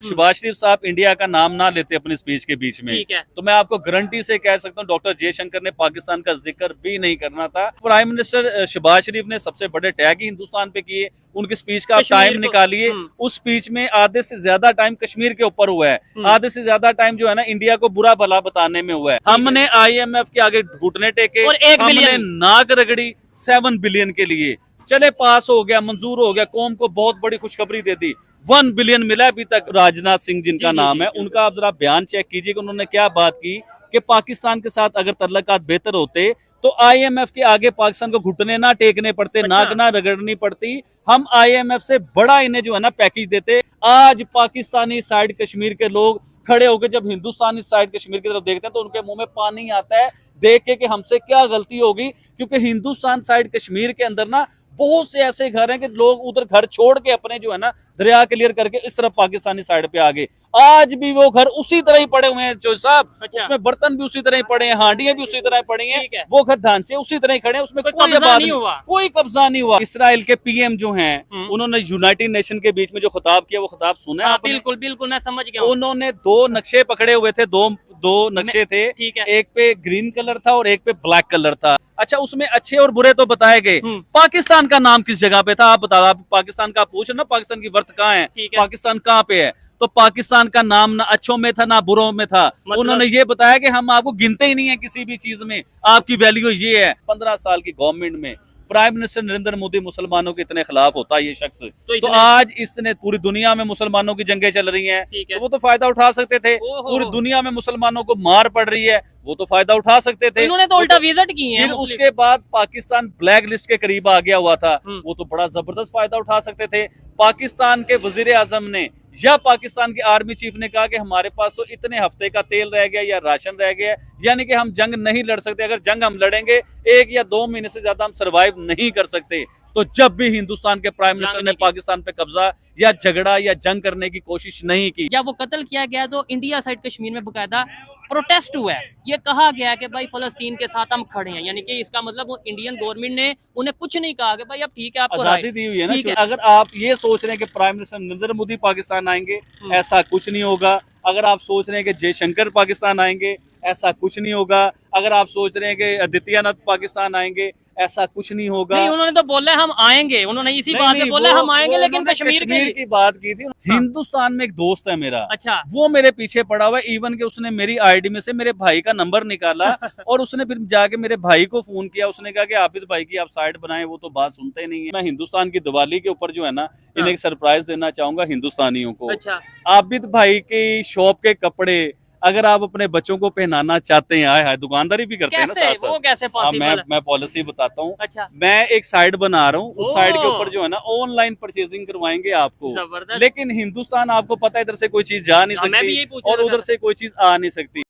शहबाज शरीफ साहब इंडिया का नाम ना लेते अपनी स्पीच के बीच में, ठीक है। तो मैं आपको गारंटी से कह सकता हूँ डॉक्टर जयशंकर ने पाकिस्तान का जिक्र भी नहीं करना था। प्राइम मिनिस्टर शहबाज शरीफ ने सबसे बड़े टैग ही हिंदुस्तान पे किए, उनकी स्पीच का आप टाइम निकालिए, उस स्पीच में आधे से ज्यादा टाइम कश्मीर के ऊपर हुआ है, आधे से ज्यादा टाइम जो है ना इंडिया को बुरा भला बताने में हुआ है। हमने IMF के आगे घुटने टेके और 1 हमने बिलियन नाक रगड़ी 7 बिलियन के लिए, चले पास हो गया, मंजूर हो गया, कौम को बहुत बड़ी खुशखबरी दे दी, 1 बिलियन मिला अभी तक। राजनाथ सिंह जिनका नाम है, उनका आप जरा बयान चेक कीजिए कि उन्होंने क्या बात की कि पाकिस्तान के साथ अगर तल्लुकात बेहतर होते तो IMF के आगे पाकिस्तान को घुटने ना टेकने पड़ते, नाक ना रगड़नी पड़ती, हम IMF से बड़ा इन्हें जो है ना पैकेज देते। आज पाकिस्तानी साइड कश्मीर के लोग खड़े होकर जब हिंदुस्तानी साइड कश्मीर की तरफ देखते हैं तो उनके मुंह में पानी आता है देख के कि हमसे क्या गलती होगी, क्योंकि हिंदुस्तान साइड कश्मीर के अंदर ना बहुत से ऐसे घर हैं कि लोग उधर घर छोड़ के अपने जो है ना दरिया क्लियर करके इस तरफ पाकिस्तानी साइड पे आ गए। आज भी वो घर उसी तरह ही पड़े हुए हैं जो साहब, उसमें बर्तन भी उसी तरह ही पड़े हैं, हांडियां भी उसी तरह ही पड़ी हैं, वो घर ढांचे उसी तरह ही खड़े हैं, उसमें कोई कब्जा नहीं हुआ। इसराइल के PM जो हैं उन्होंने यूनाइटेड नेशन के बीच में जो खिताब किया वो खिताब सुना है आपने? बिल्कुल बिल्कुल, मैं समझ गया। उन्होंने 2 नक्शे पकड़े हुए थे, दो नक्शे थे, एक पे ग्रीन कलर था और एक पे ब्लैक कलर था। अच्छा, उसमें अच्छे और बुरे तो बताए गए, पाकिस्तान का नाम किस जगह पे था आप बताओ? आप पाकिस्तान का पूछ ना, पाकिस्तान की वर्थ कहाँ है, पाकिस्तान कहाँ पे है? तो पाकिस्तान का नाम ना अच्छों में था ना बुरों में था। उन्होंने ये बताया कि हम आपको गिनते ही नहीं है किसी भी चीज में, आपकी वैल्यू ये है। 15 साल की गवर्नमेंट में प्राइम मिनिस्टर नरेंद्र मोदी मुसलमानों के इतने खिलाफ होता है ये शख्स, तो आज इसने पूरी दुनिया में मुसलमानों की जंगें चल रही हैं, तो वो तो फायदा उठा सकते थे। पूरी दुनिया में मुसलमानों को मार पड़ रही है, वो तो फायदा उठा सकते थे। इन्होंने तो उल्टा विजिट की है। फिर उसके बाद पाकिस्तान ब्लैक लिस्ट के करीब आ गया हुआ था, वो तो बड़ा जबरदस्त फायदा उठा सकते थे। पाकिस्तान के वजीर आजम ने या पाकिस्तान के आर्मी चीफ ने कहा कि हमारे पास तो इतने हफ्ते का तेल रह गया या राशन रह गया, यानी कि हम जंग नहीं लड़ सकते। अगर जंग हम लड़ेंगे 1 या 2 महीने से ज्यादा हम सरवाइव नहीं कर सकते। तो जब भी हिंदुस्तान के प्राइम मिनिस्टर ने पाकिस्तान पे कब्जा या झगड़ा या जंग करने की कोशिश नहीं की, जब वो कत्ल किया गया तो इंडिया साइड कश्मीर में बकायदा प्रोटेस्ट हुआ है, ये कहा गया कि भाई फलस्तीन के साथ हम खड़े हैं, यानी कि इसका मतलब वो इंडियन गवर्नमेंट ने उन्हें कुछ नहीं कहा कि भाई अब ठीक है आपको आजादी दी हुई है ना। अगर आप ये सोच रहे हैं कि प्राइम मिनिस्टर नरेंद्र मोदी पाकिस्तान आएंगे, ऐसा कुछ नहीं होगा। अगर आप सोच रहे हैं कि जयशंकर पाकिस्तान आएंगे, ऐसा कुछ नहीं होगा। अगर आप सोच रहे हैं कि आदित्यनाथ पाकिस्तान आएंगे, ऐसा कुछ नहीं होगा। नहीं, उन्होंने तो बोला हम आएंगे, उन्होंने इसी बात पे बोला हम आएंगे, लेकिन कश्मीर की बात की थी। हिंदुस्तान में एक दोस्त है मेरा, अच्छा, वो मेरे पीछे पड़ा हुआ है। इवन के उसने मेरी ID में से मेरे भाई का नंबर निकाला और उसने फिर जाके मेरे भाई को फोन किया। उसने कहा कि आबिद भाई की आप साइड बनाए, वो तो बात सुनते नहीं है। मैं हिंदुस्तान की दिवाली के ऊपर जो है ना इन्हें एक सरप्राइज देना चाहूंगा हिंदुस्तानियों को। अच्छा, आबिद भाई की शॉप के कपड़े अगर आप अपने बच्चों को पहनाना चाहते हैं, आए हाय दुकानदारी भी करते हैं ना साथ साथ। वो कैसे पॉसिबल? मैं पॉलिसी बताता हूँ। अच्छा, मैं एक साइड बना रहा हूँ, उस साइड के ऊपर जो है ना ऑनलाइन परचेजिंग करवाएंगे आपको, लेकिन हिंदुस्तान आपको पता है इधर से कोई चीज जा नहीं सकती और उधर से कोई चीज आ नहीं सकती।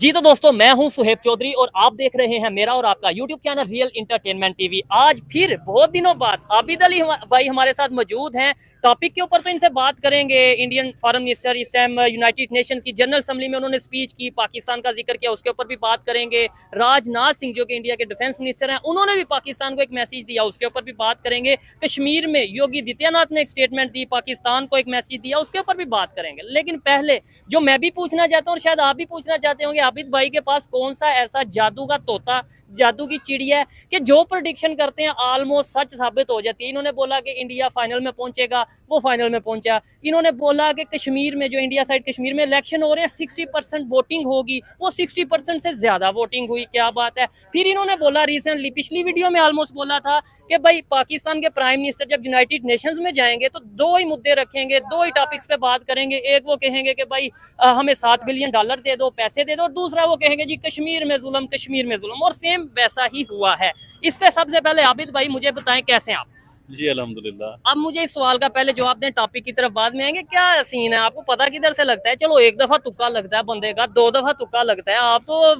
जी तो दोस्तों, मैं हूं सुहेब चौधरी और आप देख रहे हैं मेरा और आपका YouTube channel real entertainment TV. आज फिर बहुत दिनों बाद आबिद अली भाई हमारे साथ मौजूद हैं। टॉपिक के ऊपर तो इनसे बात करेंगे। इंडियन फॉरेन मिनिस्टर इस टाइम यूनाइटेड नेशन की जनरल असेंबली में उन्होंने स्पीच की, पाकिस्तान का जिक्र किया, उसके ऊपर भी बात करेंगे। राजनाथ सिंह जो कि इंडिया के डिफेंस मिनिस्टर हैं, उन्होंने भी पाकिस्तान को एक मैसेज दिया, उसके ऊपर भी बात करेंगे। कश्मीर में योगी आदित्यनाथ ने एक स्टेटमेंट दी, पाकिस्तान को एक मैसेज दिया, उसके ऊपर भी बात करेंगे। लेकिन पहले जो मैं भी पूछना चाहता हूँ और शायद आप भी पूछना चाहते होंगे, आबिद भाई के पास कौन सा ऐसा जादू का तोता, जादू की चिड़िया है कि जो प्रेडिक्शन करते हैं ऑलमोस्ट सच साबित हो जाती है। इन्होंने बोला कि इंडिया फाइनल में पहुंचेगा, वो फाइनल में पहुंचा। इन्होंने बोला कि कश्मीर में जो इंडिया साइड कश्मीर में इलेक्शन हो रहे हैं 60% वोटिंग होगी, वो 60% से ज्यादा वोटिंग हुई, क्या बात है। फिर इन्होंने बोला रिसेंटली पिछली वीडियो में ऑलमोस्ट बोला था कि भाई पाकिस्तान के प्राइम मिनिस्टर जब यूनाइटेड नेशंस में जाएंगे तो 2 ही मुद्दे रखेंगे, 2 ही टॉपिक्स पे बात करेंगे। एक वो कहेंगे कि भाई हमें $7 बिलियन दे दो, पैसे दे दो, और दूसरा वो कहेंगे जी कश्मीर में जुल्म, कश्मीर में जुल्म। और सेम वैसा ही हुआ है। इस पे सबसे पहले आबिद भाई मुझे बताएं कैसे आप? जी अल्हम्दुलिल्लाह। अब मुझे इस सवाल का पहले जवाब दें, टॉपिक की तरफ बाद में आएंगे। क्या सीन है, आपको पता किधर से लगता है? चलो एक दफा तुक्का लगता है बंदे का, 2 दफा तुक्का लगता है, आप तो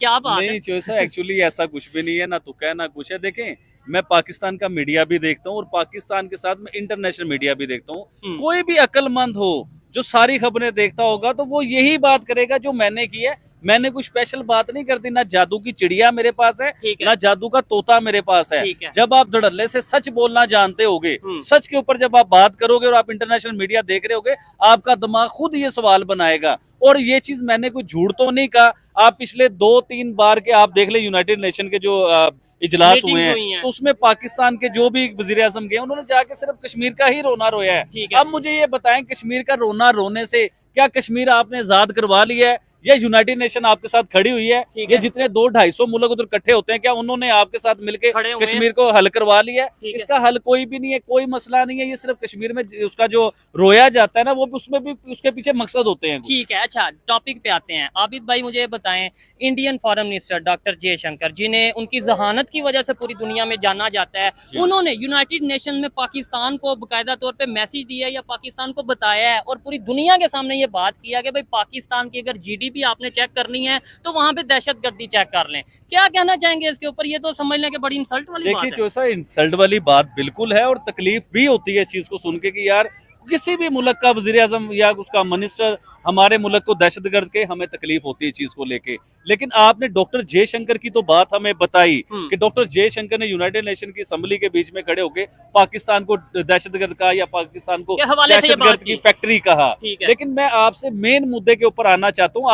क्या बात नहीं चोसा, एक्चुअली ऐसा कुछ भी नहीं है, ना तुक्का है ना कुछ है। देखें, मैं पाकिस्तान का मीडिया भी देखता हूँ और पाकिस्तान के साथ मैं इंटरनेशनल मीडिया भी देखता हूँ। कोई भी अक्लमंद हो जो सारी खबरें देखता होगा तो वो यही बात करेगा जो मैंने की है। मैंने कोई स्पेशल बात नहीं कर दी, ना जादू की चिड़िया मेरे पास है, ठीक है। ना जादू का तोता मेरे पास है। ठीक है। जब आप धड़ल्ले से सच बोलना जानते होगे, सच के ऊपर जब आप बात करोगे और आप इंटरनेशनल मीडिया देख रहे होगे, आपका दिमाग खुद ये सवाल बनाएगा। और ये चीज मैंने कोई झूठ तो नहीं कहा। आप पिछले 2-3 बार के आप देख ले यूनाइटेड नेशन के जो इजलास हुए हैं, तो उसमें पाकिस्तान के जो भी वजीर आजम गए उन्होंने जाके सिर्फ कश्मीर का ही रोना रोया है। अब मुझे ये बताएं, कश्मीर का रोना रोने से क्या कश्मीर आपने आजाद करवा लिया है? या यूनाइटेड नेशन आपके साथ खड़ी हुई है? ये जितने 200-250 मुल्क उधर इकट्ठे होते हैं, क्या उन्होंने आपके साथ मिलकर कश्मीर को हल करवा लिया है? इसका हल कोई भी नहीं है, कोई मसला नहीं है। ये सिर्फ कश्मीर में उसका जो रोया जाता है ना, वो उसमें भी उसके पीछे मकसद होते हैं। ठीक है, अच्छा टॉपिक पे आते हैं। आबिद भाई मुझे बताएं, Indian foreign minister doctor Jaishankar जिन्हें उनकी जहानत की वजह से पूरी दुनिया में जाना जाता है, उन्होंने यूनाइटेड नेशन में पाकिस्तान को बाकायदा तौर पे मैसेज दिया या पाकिस्तान को बताया है और पूरी दुनिया के सामने ये बात किया कि भाई पाकिस्तान की अगर जीडीपी आपने चेक करनी है तो वहां पे दहशतगर्दी चेक कर लें। क्या कहना चाहेंगे इसके ऊपर? ये तो समझ लें कि बड़ी इंसल्ट वाली बात है। देखिए जो इंसल्ट वाली बात बिल्कुल है, और तकलीफ भी होती है इस चीज को सुन के कि यार किसी भी मुल्क का वजीर आजम या उसका मिनिस्टर हमारे मुल्क को दहशतगर्द के, हमें तकलीफ होती है चीज को लेके। लेकिन आपने डॉक्टर जयशंकर की तो बात हमें बताई कि डॉक्टर जयशंकर ने यूनाइटेड नेशन की असेंबली के बीच में खड़े होकर पाकिस्तान को दहशतगर्द कहा या पाकिस्तान को दहशतगर्द की फैक्ट्री कहा। लेकिन मैं आपसे मेन मुद्दे के ऊपर आना चाहता हूँ।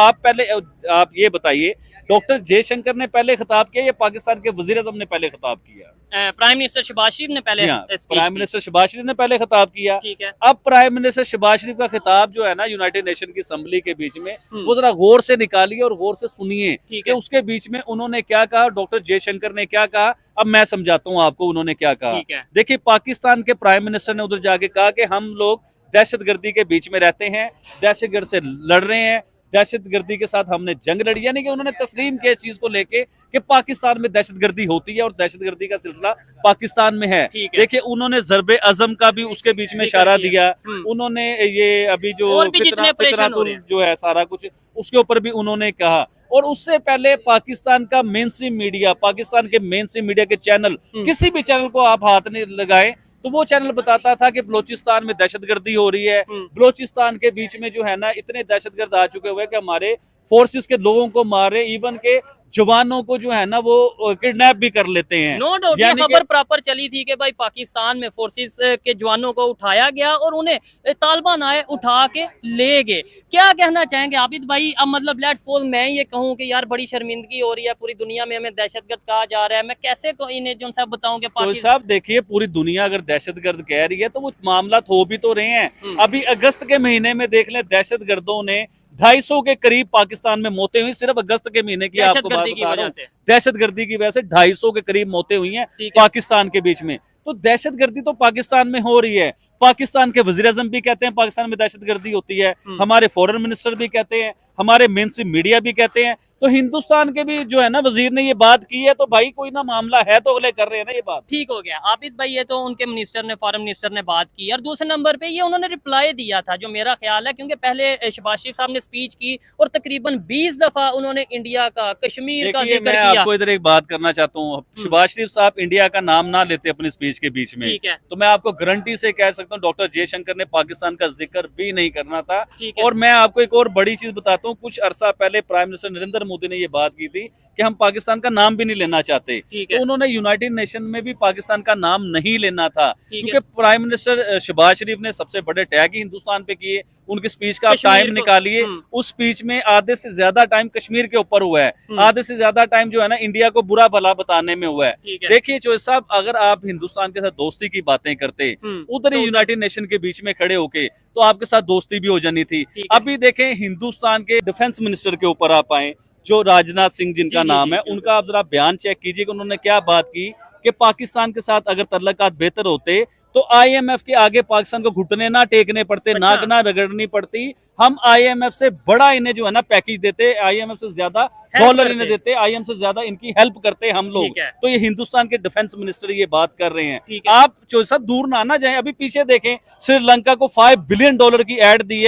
आप ये बताइए, डॉक्टर जयशंकर ने पहले खिताब किया या पाकिस्तान के वजीर आजम ने पहले खिताब किया? प्राइम मिनिस्टर शहबाज शरीफ ने पहले प्राइम मिनिस्टर शहबाज शरीफ ने पहले खिताब किया। ठीक है। अब प्राइम मिनिस्टर शहबाज शरीफ का खिताब जो है ना यूनाइटेड नेशन की असेंबली के बीच में, वो जरा गौर से निकालिए और गौर से सुनिए कि उसके बीच में उन्होंने क्या कहा, डॉक्टर जयशंकर ने क्या कहा। अब मैं समझाता हूँ आपको उन्होंने क्या कहा। देखिए, पाकिस्तान के प्राइम मिनिस्टर ने उधर जाके कहा कि हम लोग दहशतगर्दी के बीच में रहते हैं, दहशतगर्द से लड़ रहे हैं, दहशतगर्दी के साथ हमने जंग लड़ी। यानी कि उन्होंने तस्लीम किया इस चीज को लेके कि पाकिस्तान में दहशतगर्दी होती है और दहशतगर्दी का सिलसिला पाकिस्तान में है। देखिए, उन्होंने जरबे अजम का भी उसके बीच में इशारा दिया। उन्होंने ये अभी जो जो है सारा कुछ उसके ऊपर भी उन्होंने कहा। और उससे पहले पाकिस्तान का मेनस्ट्रीम मीडिया, पाकिस्तान के मेनस्ट्रीम मीडिया के चैनल, किसी भी चैनल को आप हाथ नहीं लगाए तो वो चैनल बताता था कि बलोचिस्तान में दहशतगर्दी हो रही है। बलोचिस्तान के बीच में जो है ना इतने दहशतगर्द आ चुके हुए कि हमारे फोर्सेस के लोगों को मार रहे, इवन के जवानों को जो है ना वो किडनैप भी कर लेते हैं। नो डाउट ये खबर प्रॉपर चली थी कि भाई पाकिस्तान में फोर्सेस के जवानों को उठाया गया और उन्हें तालिबान आए उठा के ले गए। क्या कहना चाहेंगे आबिद भाई? अब मतलब लेट्स सपोज मैं ये कहूँ कि यार बड़ी शर्मिंदगी हो रही है, पूरी दुनिया में हमें दहशतगर्द कहा जा रहा है, मैं कैसे इन्हें जो सब बताऊं कि तो साहब देखिए, पूरी दुनिया अगर दहशतगर्द कह रही है तो वो मामला हो भी तो रहे हैं। अभी अगस्त के महीने में देख लें, दहशतगर्दों ने 250 के करीब पाकिस्तान में मौतें हुई। सिर्फ अगस्त के महीने की आपको बात बता रहा हूं, दहशतगर्दी की वजह से 250 के करीब मौतें हुई हैं पाकिस्तान के बीच में। तो दहशतगर्दी तो पाकिस्तान में हो रही है। पाकिस्तान के वजीर आजम भी कहते हैं पाकिस्तान में दहशतगर्दी होती है, हमारे फॉरेन मिनिस्टर भी कहते हैं, हमारे मेनस्ट्रीम मीडिया भी कहते हैं। तो हिंदुस्तान के भी जो है ना वजीर ने ये बात की है, तो भाई कोई ना मामला है तो अगले कर रहे हैं ना ये बात। ठीक हो गया आबिद भाई, ये तो उनके मिनिस्टर ने, फॉरेन मिनिस्टर ने बात की। और दूसरे नंबर पे ये उन्होंने रिप्लाई दिया था, जो मेरा ख्याल है, क्योंकि पहले शहबाज शरीफ साहब ने स्पीच की और तकरीबन 20 दफा उन्होंने इंडिया का, कश्मीर का जिक्र किया। आपको इधर एक बात करना चाहता हूँ, शहबाज शरीफ साहब इंडिया का नाम ना लेते अपनी स्पीच के बीच में, तो मैं आपको गारंटी से कह सकता हूँ डॉक्टर जयशंकर ने पाकिस्तान का जिक्र भी नहीं करना था। और मैं आपको एक और बड़ी चीज बताता हूँ, कुछ अरसा पहले प्राइम मिनिस्टर नरेंद्र मोदी ने ये बात की थी कि हम पाकिस्तान का नाम भी नहीं लेना चाहते, तो उन्होंने यूनाइटेड नेशन में भी पाकिस्तान का नाम नहीं लेना था, क्योंकि प्राइम मिनिस्टर शहबाज शरीफ ने सबसे बड़े टैग ही हिंदुस्तान पे किए। उनकी स्पीच का टाइम निकालिए, उस स्पीच में आधे से ज्यादा टाइम कश्मीर के ऊपर हुआ है, आधे से ज्यादा टाइम जो है ना इंडिया को बुरा भला बताने में हुआ है। देखिए चौधरी साहब, अगर आप हिंदुस्तान के साथ दोस्ती की बातें करते, उधर ही यूनाइटेड नेशन के बीच में खड़े होके, तो आपके साथ दोस्ती भी हो जानी थी। अभी देखें, हिंदुस्तान के डिफेंस मिनिस्टर के ऊपर आप आए, जो राजनाथ सिंह जिनका नाम है, उनका आप जरा बयान चेक कीजिए कि उन्होंने क्या बात की कि पाकिस्तान के साथ अगर तल्लुकात बेहतर होते तो IMF के आगे पाकिस्तान को घुटने ना टेकने पड़ते, नाक ना रगड़नी पड़ती, हम IMF से बड़ा इन्हें जो है ना पैकेज देते, IMF से ज्यादा डॉलर इन्हें देते, IMF से ज्यादा इनकी हेल्प करते हम लोग। तो ये हिंदुस्तान के डिफेंस मिनिस्टर ये बात कर रहे हैं। आप जो सब दूर ना जाएं, अभी पीछे देखें, श्रीलंका को $5 बिलियन की एड दी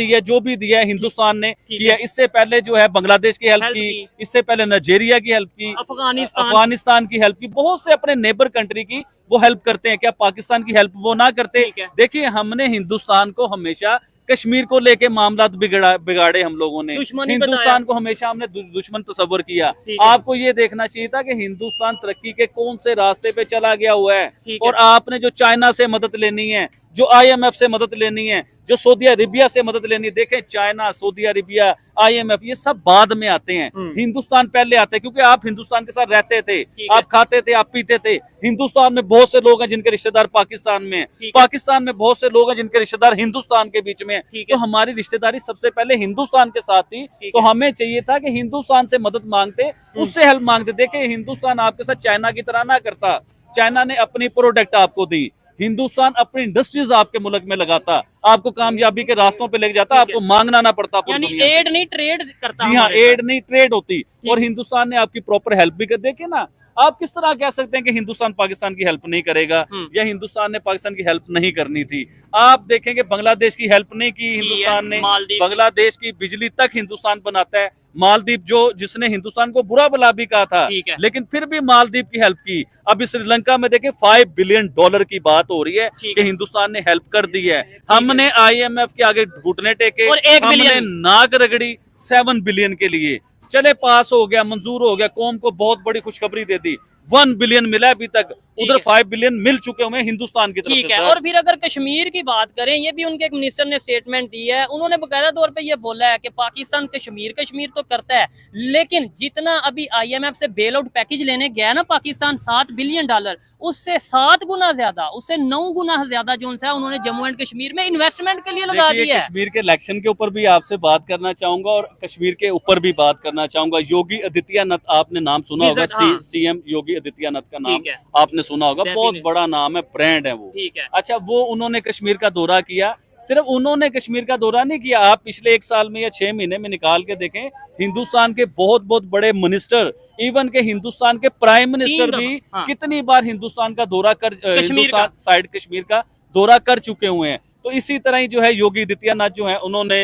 है, जो भी दिया है हिंदुस्तान ने किया। इससे पहले जो है बांग्लादेश की हेल्प की, इससे पहले नाइजीरिया की हेल्प की, अफगानिस्तान की हेल्प की, बहुत से अपने नेबर कंट्री की वो हेल्प करते हैं। क्या पाकिस्तान की हेल्प वो ना करते? देखिए, हमने हिंदुस्तान को हमेशा कश्मीर को लेके मामला बिगाड़े हम लोगों ने। दुश्मनी हिंदुस्तान को हमेशा हमने दुश्मन तस्वर किया। आपको ये देखना चाहिए था कि हिंदुस्तान तरक्की के कौन से रास्ते पे चला गया हुआ है, और आपने जो चाइना से मदद लेनी है, जो IMF से मदद लेनी है, जो सऊदी अरेबिया से मदद लेनी है, देखें चाइना, सऊदी अरेबिया, IMF ये सब बाद में आते हैं, हिंदुस्तान पहले आते हैं, क्योंकि आप हिंदुस्तान के साथ रहते थे, आप खाते थे, आप पीते थे। हिंदुस्तान में बहुत से लोग हैं जिनके रिश्तेदार पाकिस्तान में हैं, पाकिस्तान में बहुत से लोग हैं जिनके रिश्तेदार हिंदुस्तान के बीच में हैं। तो हमारी रिश्तेदारी सबसे पहले हिंदुस्तान के साथ थी, तो हमें चाहिए था कि हिंदुस्तान से मदद मांगते, उससे हेल्प मांगते। देखे हिंदुस्तान आपके साथ चाइना की तरह ना करता, चाइना ने अपनी प्रोडक्ट आपको दी, हिंदुस्तान अपनी इंडस्ट्रीज आपके मुल्क में लगाता, आपको कामयाबी के रास्तों पे लेके जाता, आपको मांगना ना पड़ता। यानी एड नहीं ट्रेड करता। जी हाँ, एड नहीं ट्रेड होती, और हिंदुस्तान ने आपकी प्रॉपर हेल्प भी कर। देखे ना, आप किस तरह कह सकते हैं कि हिंदुस्तान पाकिस्तान की हेल्प नहीं करेगा, या हिंदुस्तान ने पाकिस्तान की हेल्प नहीं करनी थी। आप देखेंगे बांग्लादेश की हेल्प नहीं की हिंदुस्तान ने, बांग्लादेश की बिजली तक हिंदुस्तान बनाता है। मालदीव जो जिसने हिंदुस्तान को बुरा भला भी कहा था, लेकिन फिर भी मालदीव की हेल्प की। अभी श्रीलंका में देखें $5 बिलियन की बात हो रही है कि हिंदुस्तान ने हेल्प कर दी है। हमने IMF के आगे घुटने टेके, हमने नाक रगड़ी 7 बिलियन के लिए। चले पास हो गया, मंजूर हो गया, कौम को बहुत बड़ी खुशखबरी दे दी। 1 बिलियन मिला अभी तक, उधर 5 बिलियन मिल चुके हुए हिंदुस्तान की तरफ से। और फिर अगर कश्मीर की बात करें, ये भी उनके एक मिनिस्टर ने स्टेटमेंट दी है, उन्होंने बकायदा तौर पे ये बोला है कि पाकिस्तान कश्मीर तो करता है, लेकिन जितना अभी IMF से बेल आउट पैकेज लेने गया ना पाकिस्तान $7 बिलियन, उससे 7 गुना ज्यादा, उससे 9 गुना ज्यादा जो है उन्होंने जम्मू एंड कश्मीर में इन्वेस्टमेंट के लिए लगा दिया है। कश्मीर के इलेक्शन के ऊपर भी आपसे बात करना चाहूंगा, और कश्मीर के ऊपर भी बात करना चाहूंगा। योगी आदित्यनाथ, आपने नाम सुना होगा, CM योगी आदित्यनाथ का नाम आपने सुना होगा, बहुत बड़ा नाम है, ब्रांड है वो। अच्छा, वो उन्होंने कश्मीर का दौरा किया। सिर्फ उन्होंने कश्मीर का दौरा नहीं किया, आप पिछले 1 साल में या 6 महीने में निकाल के देखें, हिंदुस्तान के बहुत बहुत बड़े मिनिस्टर, इवन के हिंदुस्तान के प्राइम मिनिस्टर भी कितनी बार हिंदुस्तान का दौरा कर, हिंदुस्तान साइड कश्मीर का दौरा कर चुके हुए हैं। तो इसी तरह ही जो है योगी आदित्यनाथ जो है, उन्होंने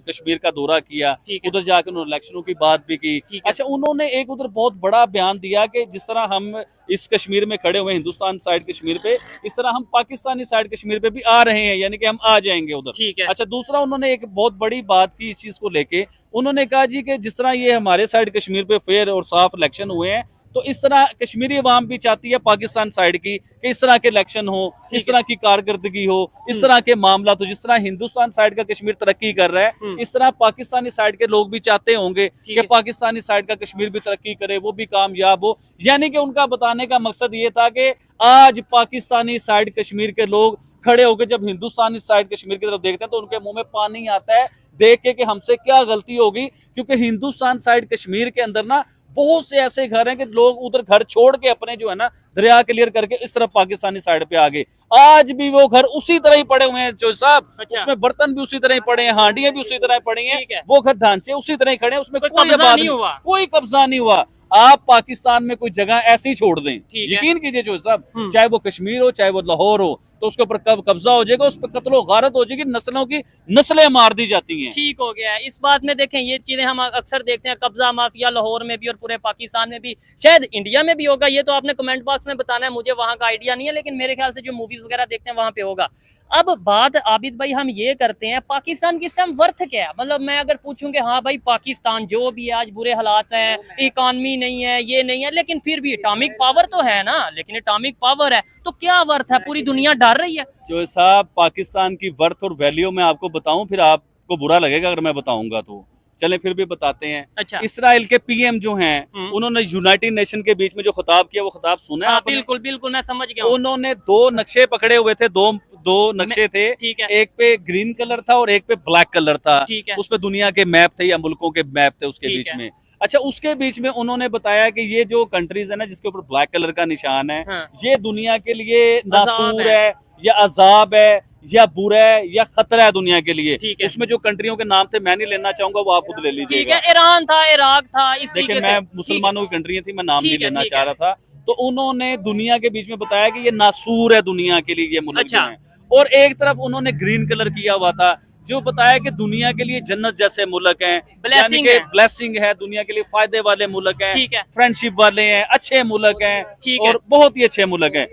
कश्मीर का दौरा किया, उधर जाकर उन्होंने इलेक्शनों की बात भी की। अच्छा, उन्होंने एक उधर बहुत बड़ा बयान दिया कि जिस तरह हम इस कश्मीर में खड़े हुए हिंदुस्तान साइड कश्मीर पे, इस तरह हम पाकिस्तानी साइड कश्मीर पे भी आ रहे हैं, यानी कि हम आ जाएंगे उधर। अच्छा, दूसरा उन्होंने एक बहुत बड़ी बात की इस चीज को लेके, उन्होंने कहा जी कि जिस तरह ये हमारे साइड कश्मीर पे फेयर और साफ इलेक्शन हुए हैं, तो इस तरह कश्मीरी अवाम भी चाहती है पाकिस्तान साइड की कि इस तरह के इलेक्शन हो, इस तरह की कारकर्दगी हो, इस तरह के मामला। तो जिस तरह हिंदुस्तान साइड का कश्मीर तरक्की कर रहा है, इस तरह पाकिस्तानी साइड के लोग भी चाहते होंगे कि पाकिस्तानी साइड का कश्मीर भी तरक्की करे, वो भी कामयाब हो। यानी कि उनका बताने का मकसद ये था कि आज पाकिस्तानी साइड कश्मीर के लोग खड़े होकर जब हिंदुस्तानी साइड कश्मीर की तरफ देखते हैं, तो उनके मुंह में पानी आता है देख के कि हमसे क्या गलती होगी, क्योंकि हिंदुस्तान साइड कश्मीर के अंदर ना बहुत से ऐसे घर हैं कि लोग उधर घर छोड़ के अपने जो है ना दरिया क्लियर करके इस तरफ पाकिस्तानी साइड पे आ गए। आज भी वो घर उसी तरह ही पड़े हुए हैं जो साहब, उसमें बर्तन भी उसी तरह ही पड़े हैं, हांडियां भी उसी तरह पड़ी हैं, वो घर ढांचे उसी तरह ही खड़े हैं, उसमें कोई कब्जा नहीं हुआ। आप पाकिस्तान में कोई जगह ऐसे ही छोड़ दें, यकीन कीजिए जो साहब, चाहे वो कश्मीर हो चाहे वो लाहौर हो, तो उसके ऊपर कब्जा हो जाएगा, उस पर कत्लो गारत हो जाएगी, नस्लों की नस्लें मार दी जाती हैं। ठीक हो गया। इस बात में देखें, ये चीजें हम अक्सर देखते हैं, कब्जा माफिया लाहौर में भी और पूरे पाकिस्तान में भी, शायद इंडिया में भी होगा, ये तो आपने कमेंट बॉक्स में बताना है, मुझे वहां का आइडिया नहीं है, लेकिन मेरे ख्याल से जो मूवीज वगैरह देखते हैं वहां पे होगा। अब बात आबिद भाई हम ये करते हैं, पाकिस्तान की इस टाइम वर्थ क्या है? मतलब मैं अगर पूछूं कि हाँ भाई पाकिस्तान जो भी है आज बुरे हालात हैं, इकॉनमी नहीं है, ये नहीं है, लेकिन फिर भी एटॉमिक पावर तो है ना, लेकिन एटॉमिक पावर है तो क्या वर्थ है? पूरी दुनिया डर रही है। जो साहब पाकिस्तान की वर्थ और वैल्यू मैं आपको बताऊं, फिर आपको बुरा लगेगा अगर मैं बताऊंगा, तो चले फिर भी बताते हैं। अच्छा, इसराइल के PM जो हैं, उन्होंने यूनाइटेड नेशन के बीच में जो खिताब किया, वो खिताब सुना है आपने? बिल्कुल बिल्कुल, मैं समझ गया। उन्होंने 2 नक्शे पकड़े हुए थे, दो नक्शे थे, एक पे ग्रीन कलर था और एक पे ब्लैक कलर था, उसपे दुनिया के मैप थे या मुल्कों के मैप थे उसके बीच में। अच्छा, उसके बीच में उन्होंने बताया कि ये जो कंट्रीज है ना जिसके ऊपर ब्लैक कलर का निशान है, ये दुनिया के लिए नासूर है या अजाब है या बुरा है या खतरा है दुनिया के लिए। उसमें जो कंट्रियों के नाम थे मैं नहीं लेना चाहूंगा, वो आप खुद ले लीजिएगा। ईरान था, इराक था, इस देखिए मैं मुसलमानों की कंट्रियां थी, मैं नाम नहीं लेना चाह रहा था। तो उन्होंने दुनिया के बीच में बताया कि ये नासूर है दुनिया के लिए ये मुल्क जो है। और एक तरफ उन्होंने ग्रीन कलर किया हुआ था, जो बताया कि दुनिया के लिए जन्नत जैसे मुल्क हैं, यानी Blessing कि है। ब्लेसिंग है, दुनिया के लिए फायदे वाले मुल्क हैं, ठीक है। फ्रेंडशिप वाले हैं, अच्छे मुल्क हैं ठीक है। और बहुत ही अच्छे मुल्क हैं,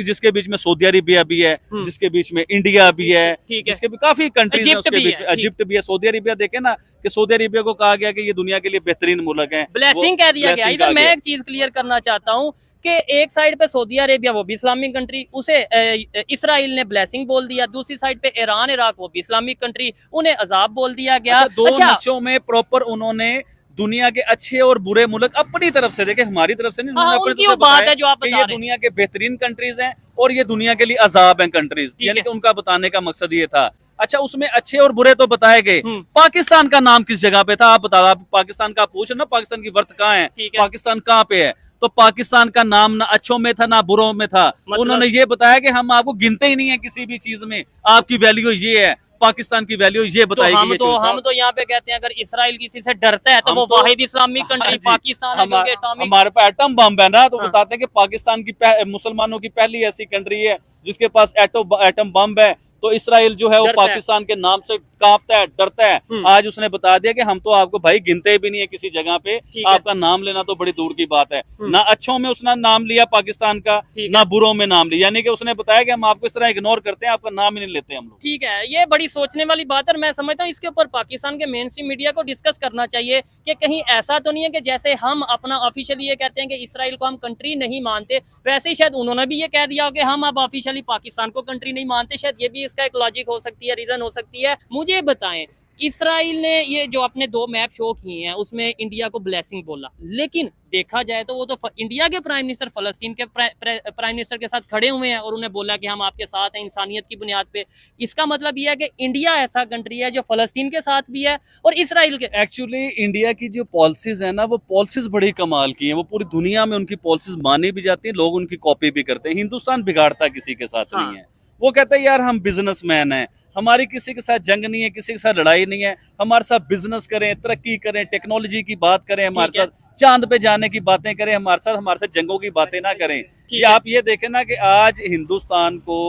जिसके बीच में सऊदी अरेबिया भी है, जिसके बीच में इंडिया भी है, ठीक है। जिसके भी काफी कंट्रीज हैं, इजिप्ट उसके भी बीच है, में ठीक। इजिप्ट भी है, सऊदी अरेबिया देखे ना कि सऊदी अरेबिया को कहा गया कि ये दुनिया के लिए बेहतरीन मुल्क है, ब्लेसिंग कह दिया गया। इधर मैं एक चीज क्लियर करना चाहता हूँ कि एक साइड पे सऊदी अरेबिया वो भी इस्लामिक कंट्री, उसे इसराइल ने ब्लेसिंग बोल दिया, दूसरी साइड पे ईरान इराक वो भी इस्लामिक कंट्री, उन्हें अजाब बोल दिया गया। अच्छा, दो अच्छा, नक्शों में प्रॉपर उन्होंने दुनिया के अच्छे और बुरे मुल्क अपनी तरफ से देखे, हमारी तरफ से नहीं, हाँ, उन्होंने अपनी उनकी तरफ वो से बात बताया है जो आप कि बता ये रहे हैं। दुनिया के बेहतरीन कंट्रीज हैं और ये दुनिया के लिए अजाब हैं कंट्रीज, ठीक यानी है। कि उनका बताने का मकसद ये था। अच्छा, उसमें अच्छे और बुरे तो बताए गए, पाकिस्तान का नाम किस जगह पे था आप बता, आप पाकिस्तान का पूछ ना, पाकिस्तान की वर्थ कहाँ है, ठीक है। पाकिस्तान कहाँ पे है, तो पाकिस्तान का नाम ना अच्छों में था ना बुरों में था। उन्होंने ये बताया कि हम आपको गिनते ही नहीं है किसी भी चीज में, आपकी वैल्यू ये है, पाकिस्तान की वैल्यू ये बताई गई है। हम तो यहाँ पे कहते हैं अगर इसराइल किसी से डरता है तो हम वो तो- वाहिद इस्लामिक कंट्री पाकिस्तान है, क्योंकि एटॉमिक हमारे पास एटम बम है ना, तो हाँ। बताते हैं कि पाकिस्तान की मुसलमानों की पहली ऐसी कंट्री है जिसके पास एटम बम है। तो इसराइल जो है वो डरता है। पाकिस्तान के नाम से कांपता है, डरता है। आज उसने बता दिया कि हम तो आपको भाई गिनते भी नहीं है किसी जगह पे, ठीक है। आपका नाम लेना तो बड़ी दूर की बात है। ना अच्छों में उसने नाम लिया पाकिस्तान का, ठीक है। ना बुरों में नाम लिया, यानी कि उसने बताया कि हम आपको इस तरह इग्नोर करते हैं, आपका नाम ही नहीं लेते हम लोग। ठीक है, ये बड़ी सोचने वाली बात है और मैं समझता हूँ इसके ऊपर पाकिस्तान के मेन स्ट्रीम मीडिया को डिस्कस करना चाहिए कि कहीं ऐसा तो नहीं है कि जैसे हम अपना ऑफिशियली ये कहते हैं कि इसराइल को हम कंट्री नहीं मानते, वैसे ही शायद उन्होंने भी ये कह दिया हो कि हम अब ऑफिशियली पाकिस्तान को कंट्री नहीं मानते। शायद ये भी इसका एक लॉजिक हो सकती है, रीजन हो सकती है। मुझे बताएं, इसराइल ने ये जो अपने 2 मैप शो किए हैं उसमें इंडिया को ब्लेसिंग बोला, लेकिन देखा जाए तो वो तो इंडिया के प्राइम मिनिस्टर फलस्तीन के प्राइम मिनिस्टर के साथ खड़े हुए हैं और उन्हें बोला कि हम आपके साथ हैं इंसानियत की बुनियाद पे। इसका मतलब यह है कि इंडिया ऐसा कंट्री है जो फलस्तीन के साथ भी है और इसराइल के। एक्चुअली इंडिया की जो पॉलिसीज है ना, वो पॉलिसीज बड़ी कमाल की हैं, वो पूरी दुनिया में उनकी पॉलिसीज मानी भी जाती है, लोग उनकी कॉपी भी करते हैं। हिंदुस्तान बिगाड़ता किसी के साथ नहीं है, वो कहता है यार हम बिजनेसमैन हैं, हमारी किसी के साथ जंग नहीं है, किसी के साथ लड़ाई नहीं है, हमारे साथ बिजनेस करें, तरक्की करें, टेक्नोलॉजी की बात करें, हमारे साथ चांद पे जाने की बातें करें, हमारे साथ जंगों की बातें ना करें। ये आप ये देखें ना कि आज हिंदुस्तान को